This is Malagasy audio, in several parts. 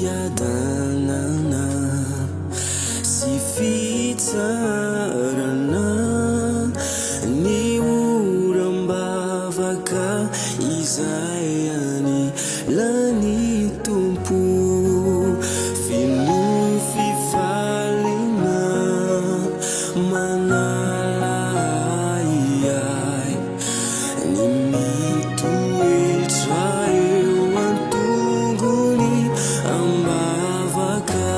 tiada nana si fitarana ni urambavaka izay ani lani tumpu finu fifalina manalaiai ni mituitrai wantunguni ambavaka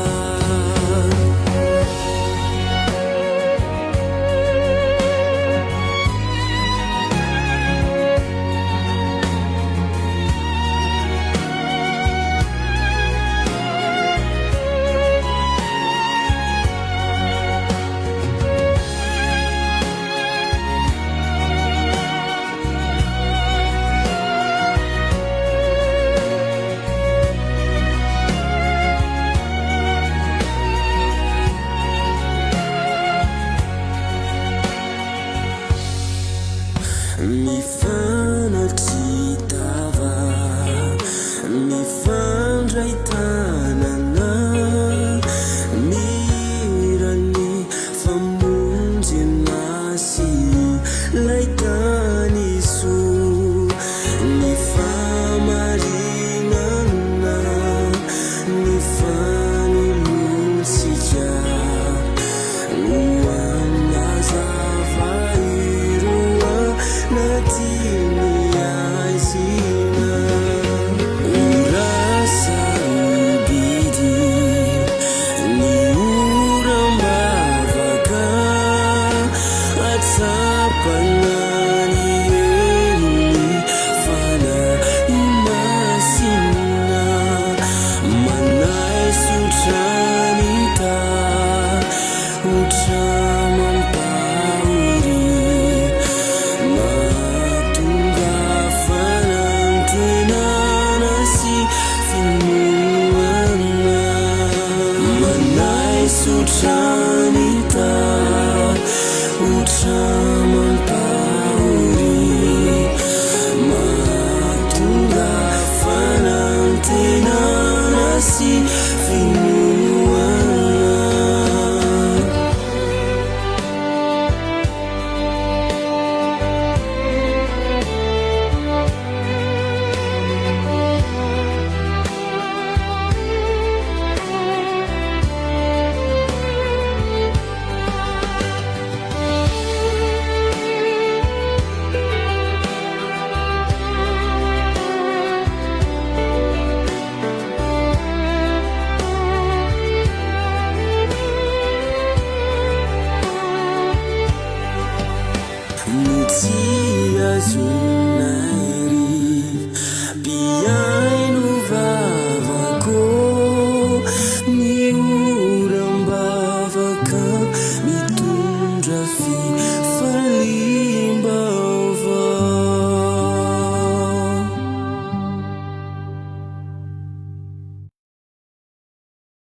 mifanatitava mifandray tanana mirany famonjy nasy lay taniso ny famarinana ny fanolonsika natini aizina urasa ubidi ni urambavaka atsapanani eni fana imasina manai sutranita utramampauri Sutranita utraman pauri matungga fanantina nasi Mutia